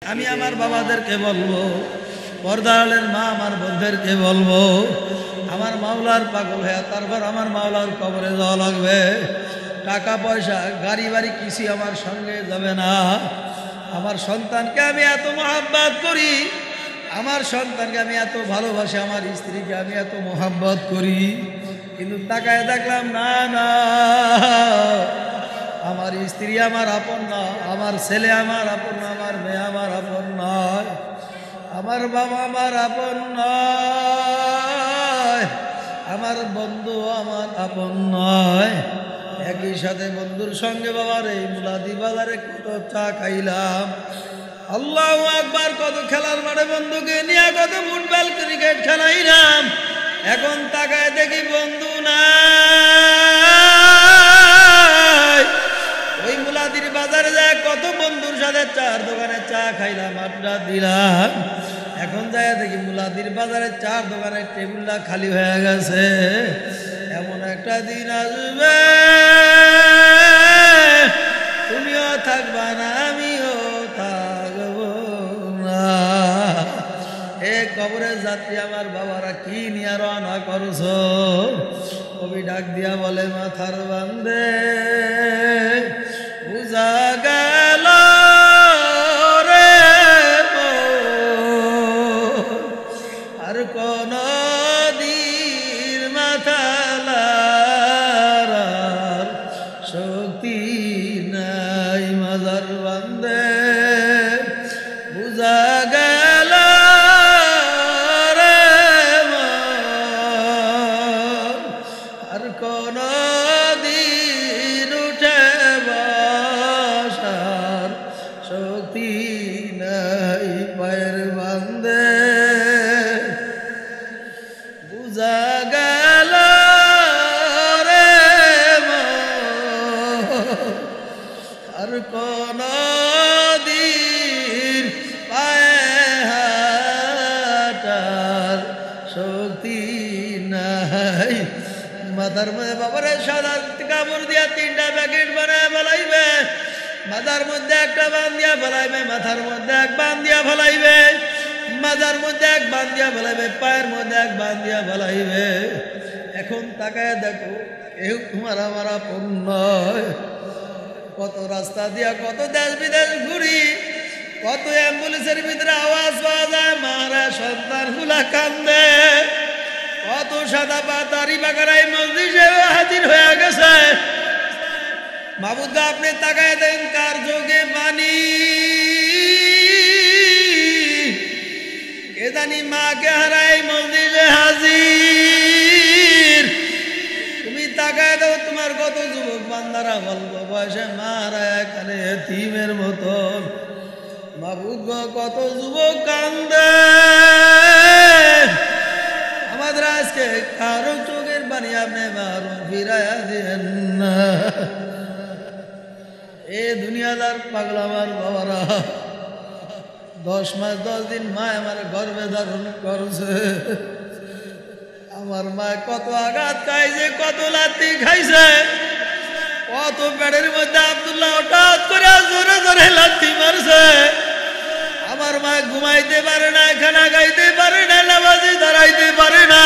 আমি আমার বাবাদেরকে বলবো, পর্দারের মা আমার বোনদেরকে বলবো, আমার মাওলার পাগল হয়ে তারপর আমার মাওলার কবরে যাওয়া লাগবে। টাকা পয়সা গাড়ি বাড়ি কিছু আমার সঙ্গে যাবে না। আমার সন্তানকে আমি এত মহাব্বত করি, আমার সন্তানকে আমি এত ভালোবাসি, আমার স্ত্রীকে আমি এত মহাব্বত করি, কিন্তু তাকায় দেখলাম না না, আমার স্ত্রী আমার আপন না, আমার ছেলে আমার আপন না, আমার মেয়ে আমার আপন নয়, আমার বাবা আমার আপন নয়, আমার বন্ধু আমার আপন নয়। একই সাথে বন্ধুর সঙ্গে বাবার এই মুলাদি বাজারে কত চা খাইলাম, আল্লাহু আকবার, কত খেলার মাঠে বন্ধুকে নিয়ে কত ফুটবল ক্রিকেট খেলাইলাম। এখন তাকায় দেখি বন্ধু নাই। ওই মুলাদির বাজারে যায় কত বন্ধুর সাথে চার দোকানে চা খাইলাম, আড্ডা দিলাম। এখন যায় দেখি মুলাদির বাজারে চার দোকানের টেবিলটা খালি হয়ে গেছে। এমন একটা দিন আসবে তুমিও থাকবা না, আমিও থাকবো না। এ কবরের যাত্রী আমার বাবারা কি নিয়ে রওনা করছো? কবি ডাক দিয়া বলে, মাথার বান্দে বুঝা গেল রে আর কোন দিন মাথা লড়ার শক্তি নাই। মাথার বান্দে বুঝা গেল রে আর কোন দিন উঠে বসার শক্তি নাই। পায়ের বান্দে বুঝা গেল রে আর কোন দিন পায়ে হাঁটার শক্তি নাই। মাথার মধ্যে বাবারে সাদা কাপড় দিয়া 3টা প্যাকেট বানায় ফেলাইবে, মাথার মধ্যে একটা বান দিয়া ফেলাইবে, মাথার মধ্যে এক বান দিয়া ফেলাইবে, মাথার মধ্যে এক বান দিয়া ফেলাইবে, পায়ের মধ্যে এক বান দিয়া ফেলাইবে। এখন তাকায় দেখো, কেউ তোমার আমার আপন নয়। কত রাস্তা দিয়া কত দেশ বিদেশ ঘুরি, কত অ্যাম্বুলেন্সের ভিতরে আওয়াজ পাওয়া যায়, মারা সন্তান গুলা কান্দে। কত সাদা পাতারি বাগারাই মসজিদে হাজির হয়ে গেছে। মাহবুদা আপনি তাকায় দেন, কার যোগে বাণী কে জানি মাকে হারাই মসজিদে হাজির। তুমি তাকায় দাও, তোমার কত যুবক বান্দারা অল্প বয়সে মারা এখানে এতিমের মতন। মাহবুদ কত যুবক কান্দে। আমাদের আজকে কারো চোখের পানি আপনি মারুন ফিরাইয়া দেন না। এ দুনিয়াদার পাগলা আমার বাবারা, 10 মাস 10 দিন মা আমার গর্ভে ধারণ করছে। আমার মা কত আঘাত খাইছে, কত লাথি খাইছে, কত পেটের মধ্যে আব্দুল্লাহ হঠাৎ করে জোরে জোরে লাথি মারছে। আমার মা ঘুমাইতে পারে না, খানা খাইতে পারে না, নামাজে দাঁড়াইতে পারে না।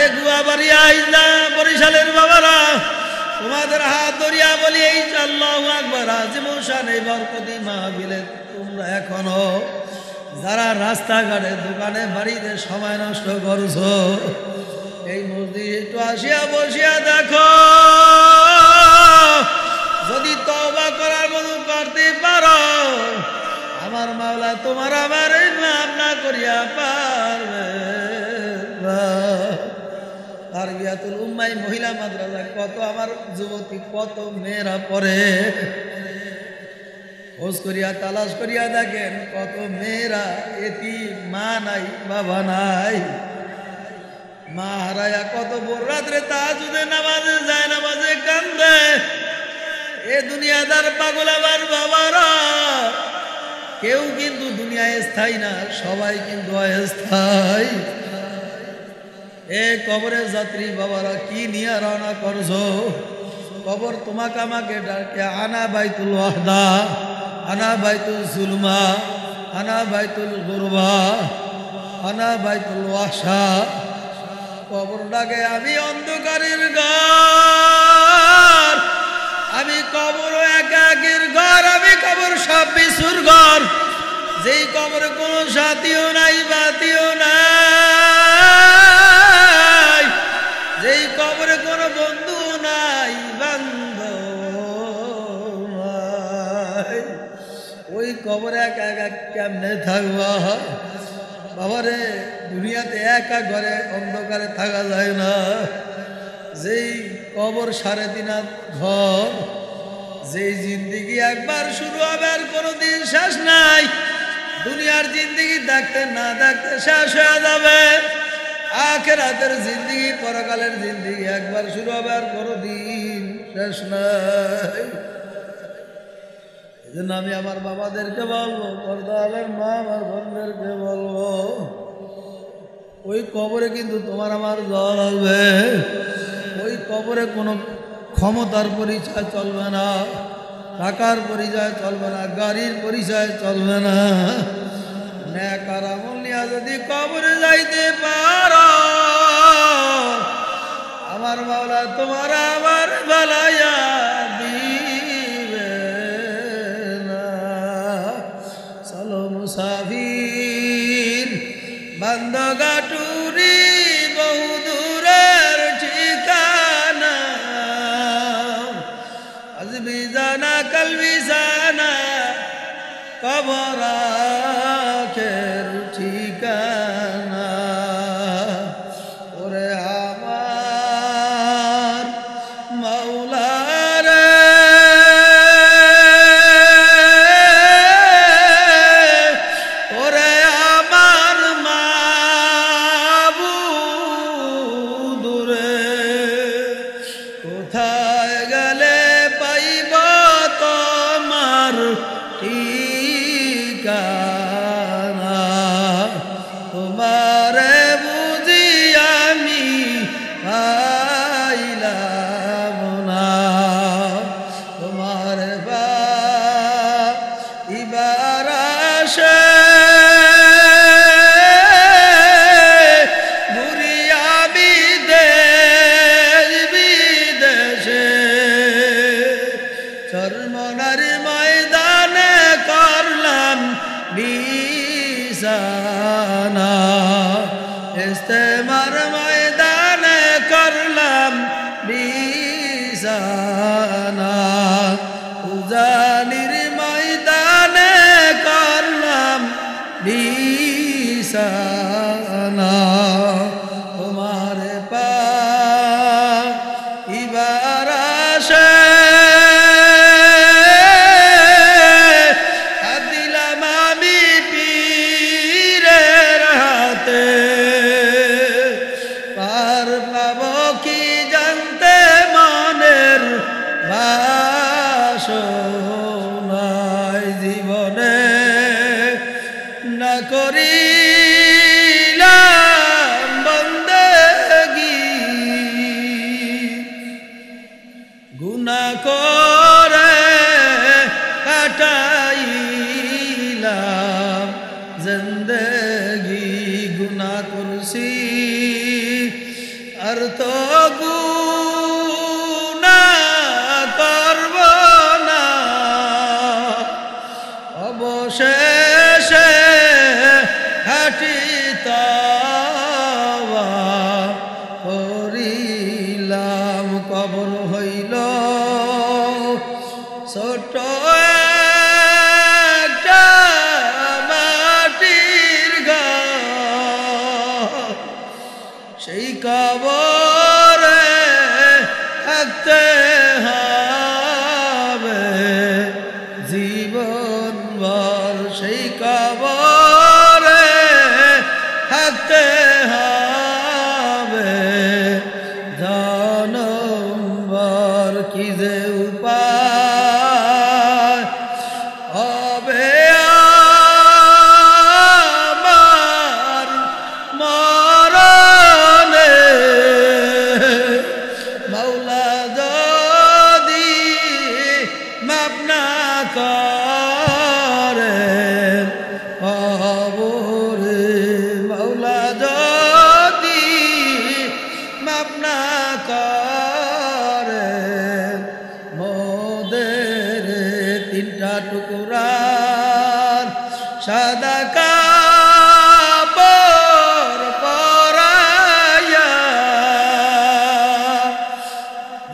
এ গুয়াবাড়ি আইজা বরিশালের বাবারা, তোমাদের হাত ধরিয়া বলি, এই আল্লাহু আকবার আজিমুশান এই বরকতি মাহফিলে তোমরা এখনো যারা রাস্তাঘাটে দোকানে বাড়িতে সময় নষ্ট করছো, এই মসজিদে একটু আসিয়া বসিয়া দেখো। যদি তওবা করার মতো করতে পারো, আমার মাওলা তোমার আবার মাফ না করিয়া পারবে না। তারবিয়াতুল উম্মাহ মহিলা মাদ্রাসা কত আমার যুবতী, কত মেয়েরা পড়ে। খোঁজ করিয়া তালাশ করিয়া দেখেন কত মেয়েরা এতিম, মা নাই বাবা নাই। মা হারায়া কত ভোর রাত্রে তাহাজ্জুদে নামাজে যায়, নামাজে কান্দে। এ দুনিয়াদার পাগল আমার বাবারা, কেউ কিন্তু দুনিয়ায় স্থায়ী না, সবাই কিন্তু অস্থায়ী। এ কবরের যাত্রী বাবারা কি নিয়ে রওনা করছো? কবর তোমাকে আমাকে ডাকে, আনা বাইতুল ওয়াহদা, আনা বাইতুল সুলমা, আনা বাইতুল গুরবা, আনা বাইতুল ওয়াসা। কবরটাকে আমি অন্ধকারের ঘর, আমি কবর একাকির ঘর, আমি কবর সব বিশুর ঘর। যেই কবরে কোনো সাথীও নাই, বাতিও নাই, যেই কবরে কোনো বন্ধু নাই, বান্ধব নাই, ওই কবরে একা একা কেমনে থাকবা বাবারে? দুনিয়াতে একা ঘরে অন্ধকারে থাকা যায় না। যেই কবর 3.5 ঘর, যেই জিন্দিগি একবার শুরু হবে আর কোনোদিন শেষ নাই। দুনিয়ার জিন্দিগি দেখতে না দেখতে শেষ হয়ে যাবে। আখিরাতের জিন্দিগি, পরকালের জিন্দিগি একবার শুরু হবে আর কোনোদিন শেষ নাই। এই জন্য আমি আমার বাবাদেরকে বলবো, পর্দালের মা আমার বোনদেরকে বলবো, ওই কবরে কিন্তু তোমার আমার জল হবে। ওই কবরে কোনো ক্ষমতার পরিচয় চলবে না, টাকার পরিচয় চলবে না, গাড়ির পরিচয় চলবে না। নেক আর আমল নিয়া যদি কবরে যাইতে পারো, আমার মাওলা তোমার আমার বালায়া দিবে না। চলো মুসাফির বান্দগাটুরি, বহু দূরের ঠিকানা, আজ বিজানা কাল বিজানা, কবর আখের ঠিকানা। ওরে আমার মাওলা রে, ওরে আমার মাবুদ রে, কোথায় গেলে পাইব তোমার ঠিকানা? তোমারে বুঝি আমি পাইলাম না, তোমার পাইবার আশায় ঘুরি আমি দেশ বিদেশে। চরমনার ময়দানে করলাম বিছানা, ইস্তেমার ময়দানে করলাম বিছানা, উজানির ময়দানে করলাম বিছানা। তোমার পাইবার আশায় দিলাম আমি পীরের হাতে। পার পাব কি জানতে মনের বাসনায়, জীবনে না করিলাম বন্দেগি, গুনাহ করে কাটাইলাম জিন্দেগি। গুনাহ করছি আর তো গুনাহ করব না, অবশেষে খাটি তওবা করিলাম। কবর হইল ছোট একটা মাটির ঘর, সেই কবরে থাকতে হবে জীবনভর, সেই কবরে থাকতে হবে জনমভর। কি যে উপায় হবে আমার মরণে, মাওলা যদি মাফ না করে সাদা কাপড় পরাইয়া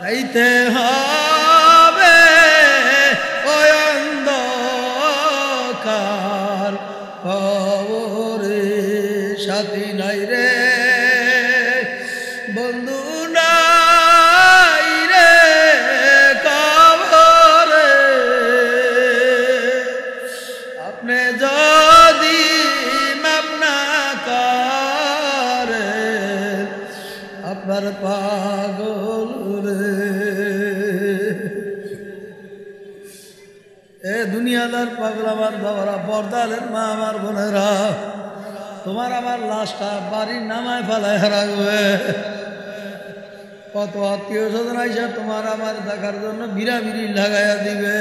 যাইতে হবে ওই অন্ধকার কবরে। সাথী নাই রে বন্ধু নাই রে কবরে, আপনি যদি মাপ না করে আপনার পাগল রে। এ দুনিয়াদার পাগল আমার বাবারা, পর্দালের মা আমার বোনেরা, তোমার আমার লাশটা বাড়ির নামায় ফেলায় রাখবে। কত আত্মীয় স্বজন আইসা তোমার আমার দেখার জন্য বিড়াবিড়ি লাগাইয়া দিবে।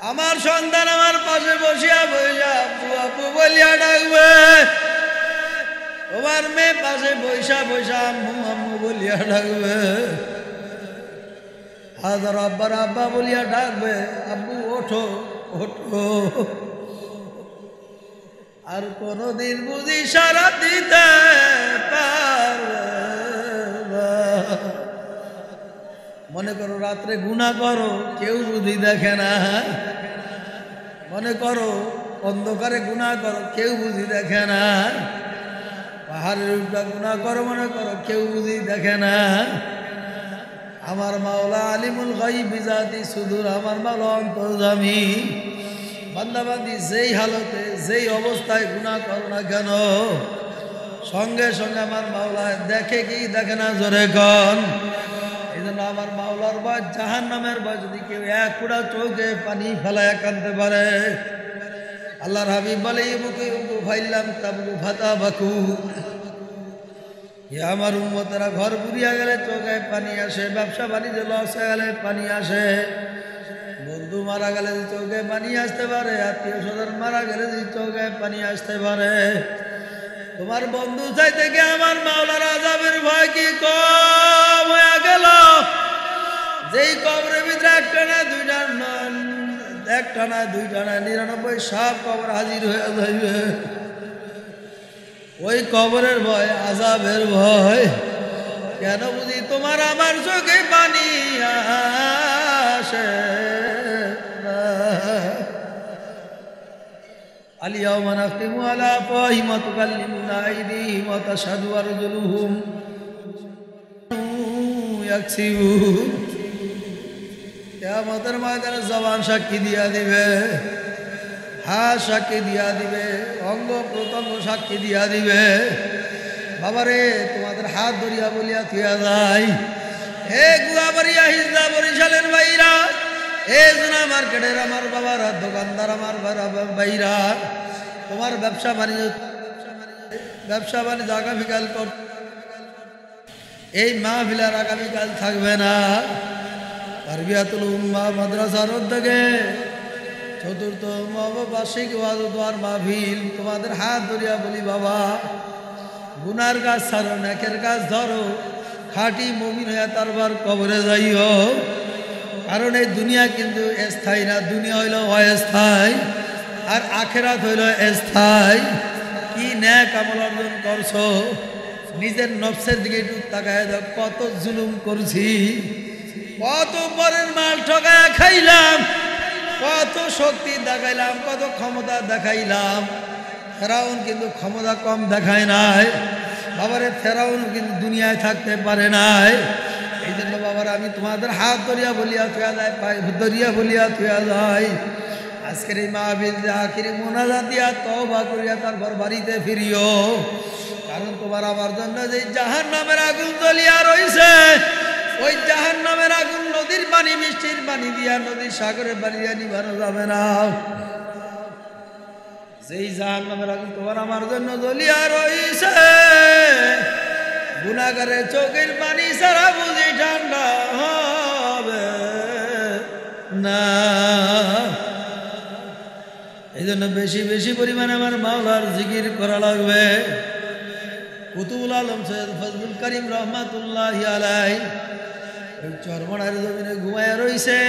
আমার সন্তান আমার পাশে বসিয়া বইয়া আপু আপু বলিয়া ডাকবে। তোমার মেয়ে পাশে বৈশা বৈশা আম্মু আম্মু বলিয়া ডাকবে। হাজার আব্বার আব্বা বলিয়া ডাকবে, আব্বু ওঠো ওঠো। আর কোনদিন বুঝি সারা দিতে পারবে না। মনে করো রাত্রে গুনাহ করো, কেউ বুঝি দেখে না। মনে করো অন্ধকারে গুনাহ করো, কেউ বুঝি দেখে না। পাহাড়ের উপরে গুনাহ করো, মনে করো কেউ বুঝি দেখে না। আমার মাওলা আলিমুল গায়ব বিজাতি সুদূর, আমার মাওলা অন্তর্যামী। বান্দাবান্দি যেই হালতে যেই অবস্থায় গুনাহ করো না কেন, সঙ্গে সঙ্গে আমার মাওলা দেখে কি দেখে না, জোরে কন। এই জন্য আমার মাওলার ভয়, জাহান্নামের ভয় যদি কেউ এক কুড়া চোখে পানি ফেলায় কাঁদতে পারে, আল্লাহর হাবিব বলে ইবুকু ইবুকু ফাইল্লাম তাবু ফাতাবাকু। আমার উম্মতেরা ঘর পুড়িয়া গেলে চোখে পানি আসে, ব্যবসা বাণিজ্য লস হয়ে গেলে পানি আসে, বন্ধু মারা গেলে চোখে পানি আসতে পারে, আত্মীয় স্বজন মারা গেলে চোখে পানি আসতে পারে। তোমার বন্ধু চাইতে গিয়ে আমার মাওলার আযাবের ভয় কি কম হয়ে গেল? যেই কবরের ভিতরে একটা না দুইটা না 99 সব কবর হাজির হয়ে যাইবে। ওই কবরের ভয়, আযাবের ভয় কেন বুঝি তোমার আমার চোখে পানি আসে না। আলিয়াউমা নাখতিমু আলা আফওয়াহিহিম ওয়া তুকাল্লিমুনা আইদিহিম ওয়া তাশহাদু আরজুলুহুম ইয়াকসিবুন। কিয়ামতের ময়দানে জবান সাক্ষী দিয়া দিবে, হাত সাক্ষী দিয়া দিবে, অঙ্গ প্রত্যঙ্গ সাক্ষী দিয়া দিবে। বাবারে তোমাদের হাত ধরিয়া বলিয়া থুয়া যায়, হে গুয়াবাড়িয়া হিজলা বরিশালের বাইরা, এ জোনা মার্কেটের আমার বাবারা, দোকানদার আমার বাইরা, তোমার ব্যবসা বাণিজ্য আগামীকাল কর, এই মাহফিলের আগামীকাল থাকবে না। তারবিয়াতুল উম্মাহ মাদ্রাসার উদ্যোগে চতুর্থ বার্ষিক ওয়াজ ও দোয়ার মাহফিল। তোমাদের হাত ধরিয়া বলি বাবা, গুনার গাছ ছাড়ো, নেকের গাছ ধরো, খাঁটি মুমিন হইয়া তারপর কবরে যাইও। কারণ এই দুনিয়া কিন্তু স্থায়ী না, দুনিয়া হইল অস্থায়ী আর আখেরাত হইল স্থায়ী। কি ন্যাক আমল অর্জন করছো, নিজের নফসের দিকে একটু তাকায় দাও। কত জুলুম করছি, কত পরের মাল ঠকায় খাইলাম, কত শক্তি দেখাইলাম, কত ক্ষমতা দেখাইলাম। ফেরাউন কিন্তু ক্ষমতা কম দেখায় নাই বাবারে, ফেরাউন কিন্তু দুনিয়ায় থাকতে পারে নাই। এই জন্য বাবারা আমি তোমাদের হাত ধরিয়া বলিয়া থুয়া যায়, পায়ে ধরিয়া বলিয়া থুয়া যায়, আজকের এই মাহফিল আখিরি মোনাজাত দিয়া তওবা করিয়া তারপর বাড়িতে ফিরিও। কারণ তোমার আমার জন্য যে জাহান্নামের আগুন জ্বলিয়া রইছে, ওই জাহান্নামের আগুন নদীর পানি, মিষ্টির পানি দিয়া, নদীর সাগরের পানি দিয়া নিভানো যাবে না। যেই জাহান্নামের আগুন তোমার আমার জন্য জ্বলিয়া রইছে, গুনাহগারের চোখের পানি ছাড়া বুঝি ঠান্ডা হবে না। এই জন্য বেশি বেশি পরিমাণে আমার মাওলার জিকির করা লাগবে। কুতুবুল আলম সৈয়দ ফজলুল করিম রহমাতুল্লাহি আলাইহি ওই চরমনার জমিনে ঘুমায়া রইছে,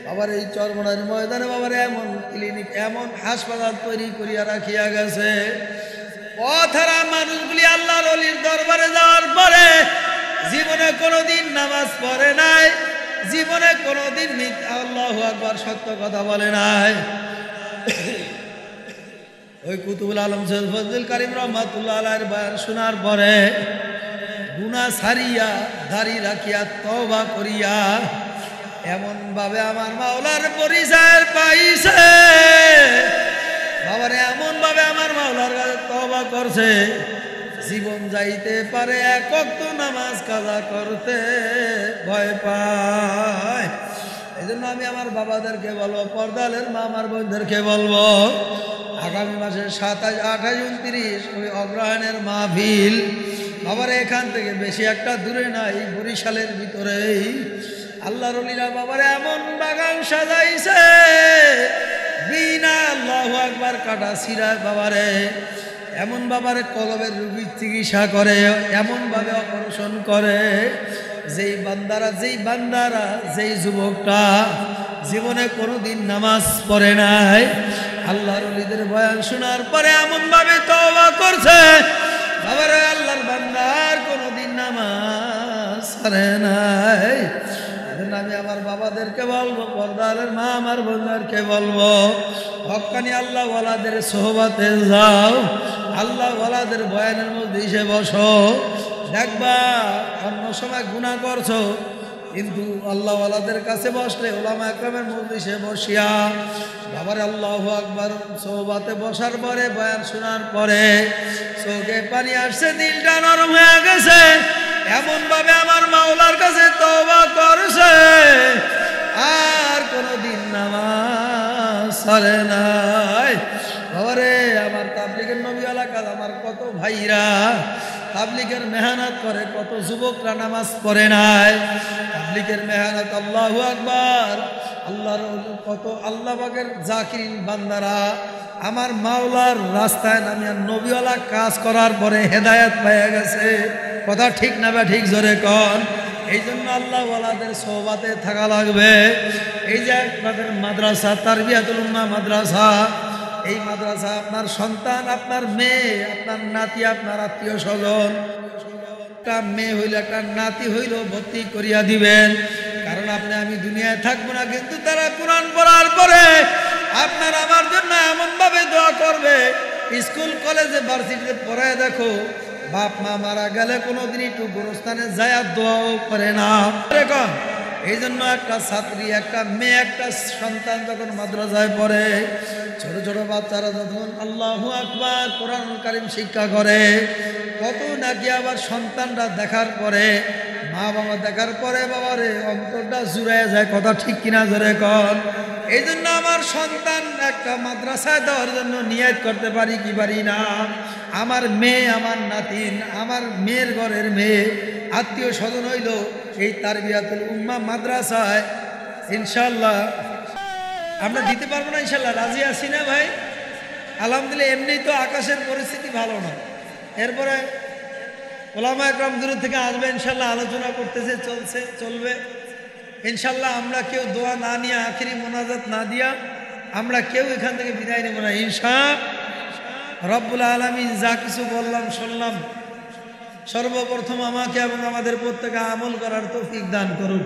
বাবার এই চরমনার ময়দানে বাবার এমন ক্লিনিক এমন হাসপাতাল তৈরি করিয়া রাখিয়া গেছে, পথহারা মানুষগুলি আল্লাহর ওলির দরবারে যাওয়ার পরে জীবনে কোনোদিন নামাজ পড়ে নাই, জীবনে কোনোদিন আল্লাহু আকবার সত্য কথা বলে নাই। ওই কুতুবুল আলম সৈয়দ ফজলুল করিম রহমাতুল্লাহ আলাইহির বয়ান শোনার পরে গুনাহ ছাড়িয়া দাড়ি রাখিয়া তওবা করিয়া এমন ভাবে আমার মাওলার পরিচয় পাইছে, বাবারে এমন ভাবে আমার মাওলার কাছে তওবা করছে, জীবন যাইতে পারে এক ওয়াক্ত নামাজ কাজা করতে ভয় পায়। এই জন্য আমি আমার বাবাদেরকে বলবো, পর্দালের মা আমার বোনদেরকে বলবো, আগামী মাসের 27, 28, 29 ওই অগ্রহায়ণের মাহফিল বাবার এখান থেকে বেশি একটা দূরে নাই, বরিশালের ভিতরেই। আল্লাহর ওলিরা বাবার এমন বাগান সাজাইছে, বিনা আল্লাহু আকবার কাটা ছিড়ায় বাবারে, এমন বাবারে কলবের রোগীর চিকিৎসা করে, এমনভাবে অপারেশন করে, যেই বান্দারা যেই যুবকটা জীবনে কোনোদিন নামাজ পড়ে নাই, আল্লাহর ওলিদের বয়ান শোনার পরে এমনভাবে তওবা করছে, বাবারে আল্লাহর বান্দার কোনোদিন নামাজ পড়ে নাই। আমি আমার বাবাদেরকে বলবো, পর্দালের মা আমার বোনদেরকে বলবো, হক্কানি আল্লাহ ওয়ালাদের সোহবাতে যাও, আল্লাহ ওয়ালাদের বয়ানের মধ্যে এসে বসো, দেখবা অন্য সময় গুনাহ করছো, কিন্তু আল্লাহ ওয়ালাদের কাছে বসলে ওলামা একরামের মধ্যে এসে বসিয়া বাবার আল্লাহু আকবার সোহবাতে বসার পরে বয়ান শোনার পরে চোখে পানি আসছে, দিলটা নরম হয়ে গেছে, এমন ভাবে আমার মাওলার কাছে তওবা করছে, আর কোনদিন নামাজ ছাড়ে নাই। বাবারে আমার তাবলীগের নবীওয়ালা কাজ, আমার কত ভাইরা তাবলীগের মেহনত করে, কত যুবকরা নামাজ পড়ে নাই, তাবলীগের মেহনত আল্লাহু আকবার, আল্লাহর কত আল্লাহ পাকের জাকিরিন বান্দারা আমার মাওলার রাস্তায় নামিয়া নবীওয়ালা কাজ করার পরে হেদায়েত পেয়ে গেছে। কথা ঠিক না বা ঠিক জোরে কন। এই জন্য আল্লাহ ওয়ালাদের সোহবাতে থাকা লাগবে। এই যে আপনাদের মাদ্রাসা তারবিয়াতুল উম্মাহ মাদ্রাসা, এই মাদ্রাসা আপনার সন্তান, আপনার মেয়ে, আপনার নাতি, আপনার আত্মীয় স্বজন, একটা মেয়ে হইলে একটা নাতি হইলেও ভর্তি করিয়া দিবেন, কারণ আপনি আমি দুনিয়ায় থাকবো না, কিন্তু তারা কোরআন পড়ার পরে আপনার আমার জন্য এমনভাবে দোয়া করবে, স্কুল কলেজে ভার্সিটিতে পড়ায় দেখো, বাপ মা মারা গেলে কোনোদিন একটু গোরস্থানে যায় দোয়াও করে না। এই জন্য একটা ছাত্রী, একটা মেয়ে, একটা সন্তান যখন মাদ্রাসায় পড়ে, ছোট ছোট বাচ্চারা যখন আল্লাহু আকবার কোরআনুল কারীম শিক্ষা করে, কত নাকি আবার সন্তানরা দেখার পরে, মা বাবা দেখার পরে বাবারে অন্তরটা জুড়ায় যায়। কথা ঠিক কিনা জোরে কর। এই জন্য আমার সন্তান একটা মাদ্রাসায় দেওয়ার জন্য নিয়ত করতে পারি কি পারি না, আমার মেয়ে, আমার নাতিন, আমার মেয়ের ঘরের মেয়ে, আত্মীয় স্বজন হইল এই তারবিয়াতুল উম্মাহ মাদ্রাসায় ইনশাল্লাহ আমরা দিতে পারবো না। ইনশাল্লাহ রাজি আছি না ভাই? আলহামদুলিল্লাহ। এমনি তো আকাশের পরিস্থিতি ভালো না, এরপরে ওলামা একরাম দূর থেকে আসবে, ইনশাল্লাহ আলোচনা করতেছে, চলবে ইনশাল্লাহ। আমরা কেউ দোয়া না নিয়ে, আখিরি মোনাজাত না দিয়া আমরা কেউ এখান থেকে বিদায় নেব না ইনশাআল্লাহ। রব্বুল আলামিন যা কিছু বললাম শুনলাম, সর্বপ্রথম আমাকে এবং আমাদের প্রত্যেকে আমল করার তৌফিক দান করুন।